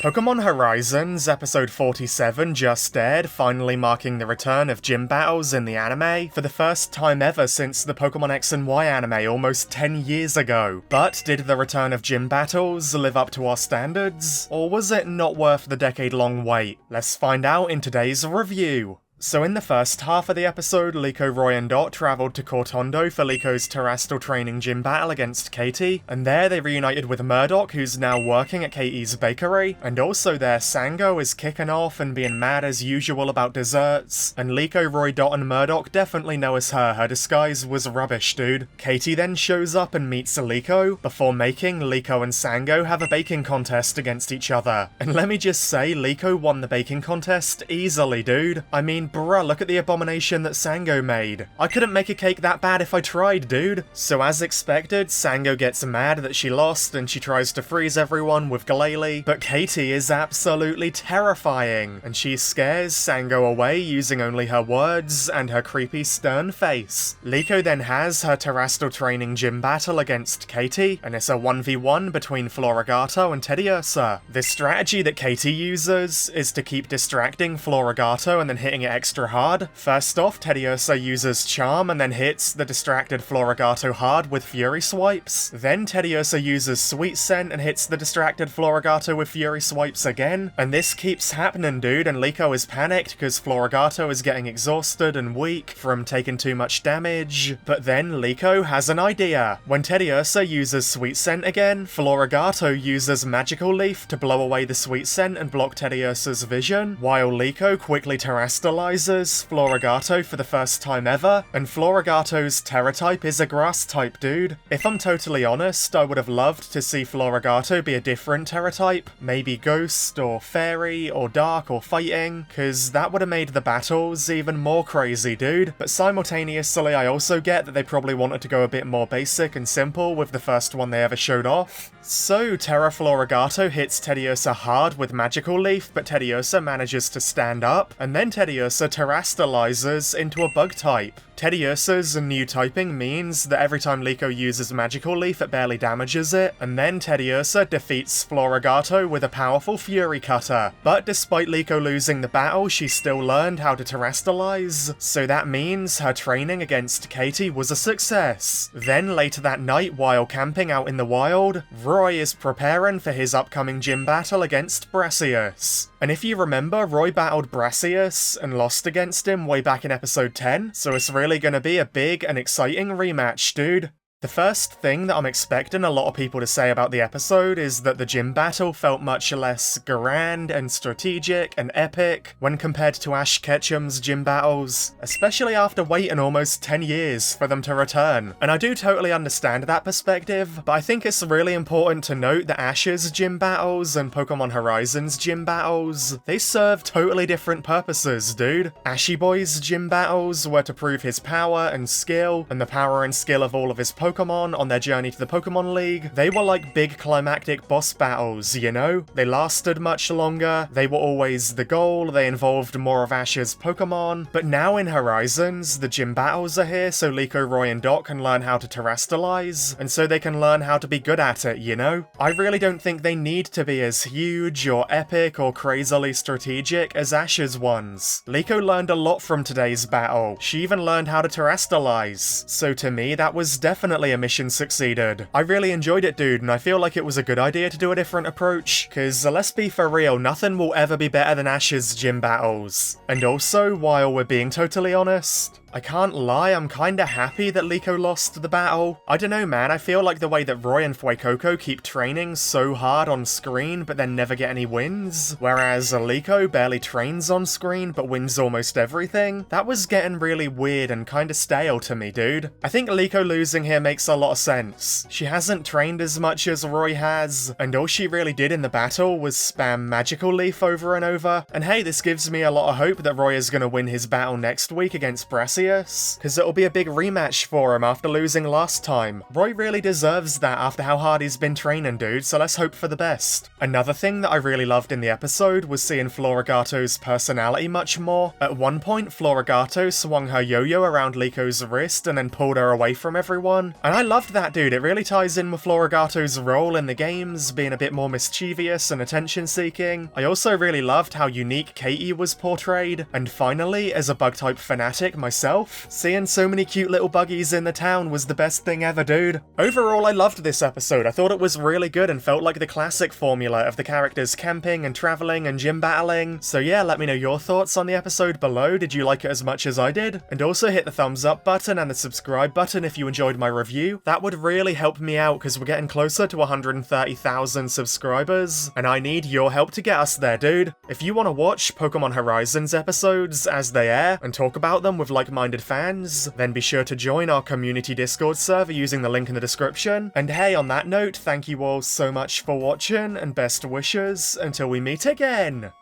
Pokémon Horizons episode 47 just aired, finally marking the return of gym battles in the anime, for the first time ever since the Pokémon X and Y anime almost 10 years ago. But did the return of gym battles live up to our standards, or was it not worth the decade-long wait? Let's find out in today's review. So in the first half of the episode, Liko, Roy and Dot travelled to Cortondo for Liko's Terastal training gym battle against Katy, and there they reunited with Murdoch, who's now working at Katy's bakery, and also there Sango is kicking off and being mad as usual about desserts, and Liko, Roy, Dot and Murdoch definitely know it's her disguise was rubbish, dude. Katy then shows up and meets Liko, before making Liko and Sango have a baking contest against each other. And let me just say, Liko won the baking contest easily, dude. I mean, bruh, look at the abomination that Sango made. I couldn't make a cake that bad if I tried, dude. So as expected, Sango gets mad that she lost and she tries to freeze everyone with Glalie, but Katy is absolutely terrifying, and she scares Sango away using only her words and her creepy stern face. Liko then has her Terastal training gym battle against Katy, and it's a 1v1 between Floragato and Teddiursa. The strategy that Katy uses is to keep distracting Floragato and then hitting it extra hard. First off, Teddiursa uses Charm and then hits the distracted Floragato hard with Fury Swipes. Then Teddiursa uses Sweet Scent and hits the distracted Floragato with Fury Swipes again. And this keeps happening, dude, and Liko is panicked because Floragato is getting exhausted and weak from taking too much damage. But then Liko has an idea. When Teddiursa uses Sweet Scent again, Floragato uses Magical Leaf to blow away the Sweet Scent and block Teddiursa's vision, while Liko quickly Terastallizes Floragato for the first time ever, and Floragato's Terra type is a grass type, dude. If I'm totally honest, I would have loved to see Floragato be a different Terra type, maybe Ghost, or Fairy, or Dark, or Fighting, cause that would have made the battles even more crazy, dude. But simultaneously, I also get that they probably wanted to go a bit more basic and simple with the first one they ever showed off. So, Terra Floragato hits Teddiursa hard with Magical Leaf, but Teddiursa manages to stand up, and then Teddiursa Terastallizes into a bug type. Teddiursa's new typing means that every time Liko uses Magical Leaf it barely damages it, and then Teddiursa defeats Floragato with a powerful Fury Cutter. But despite Liko losing the battle, she still learned how to Terastallize, so that means her training against Katy was a success. Then later that night, while camping out in the wild, Roy is preparing for his upcoming gym battle against Brassius. And if you remember, Roy battled Brassius and lost against him way back in episode 10, so it's really gonna be a big and exciting rematch, dude. The first thing that I'm expecting a lot of people to say about the episode is that the gym battle felt much less grand and strategic and epic when compared to Ash Ketchum's gym battles, especially after waiting almost 10 years for them to return. And I do totally understand that perspective, but I think it's really important to note that Ash's gym battles and Pokemon Horizons gym battles, they serve totally different purposes, dude. Ashy Boy's gym battles were to prove his power and skill, and the power and skill of all of his Pokemon on their journey to the Pokemon League. They were like big climactic boss battles, you know? They lasted much longer, they were always the goal, they involved more of Ash's Pokemon. But now in Horizons, the gym battles are here so Liko, Roy and Dot can learn how to Terastallize, and so they can learn how to be good at it, you know? I really don't think they need to be as huge or epic or crazily strategic as Ash's ones. Liko learned a lot from today's battle. She even learned how to Terastallize. So to me, that was definitely a mission succeeded. I really enjoyed it, dude, and I feel like it was a good idea to do a different approach, cause let's be for real, nothing will ever be better than Ash's gym battles. And also, while we're being totally honest, I can't lie, I'm kinda happy that Liko lost the battle. I don't know, man, I feel like the way that Roy and Fuecoco keep training so hard on screen but then never get any wins, whereas Liko barely trains on screen but wins almost everything, that was getting really weird and kinda stale to me, dude. I think Liko losing here makes a lot of sense. She hasn't trained as much as Roy has, and all she really did in the battle was spam Magical Leaf over and over, and hey, this gives me a lot of hope that Roy is gonna win his battle next week against Brassius, Arceus, because it'll be a big rematch for him after losing last time. Roy really deserves that after how hard he's been training, dude, so let's hope for the best. Another thing that I really loved in the episode was seeing Floragato's personality much more. At one point, Floragato swung her yo-yo around Liko's wrist and then pulled her away from everyone. And I loved that, dude. It really ties in with Floragato's role in the games, being a bit more mischievous and attention-seeking. I also really loved how unique Katy was portrayed. And finally, as a bug-type fanatic myself, seeing so many cute little buggies in the town was the best thing ever, dude. Overall, I loved this episode. I thought it was really good and felt like the classic formula of the characters camping and traveling and gym battling. So yeah, let me know your thoughts on the episode below. Did you like it as much as I did? And also hit the thumbs up button and the subscribe button if you enjoyed my review. That would really help me out because we're getting closer to 130,000 subscribers, and I need your help to get us there, dude. If you want to watch Pokemon Horizons episodes as they air and talk about them with like-minded fans, then be sure to join our community Discord server using the link in the description. And hey, on that note, thank you all so much for watching and best wishes until we meet again.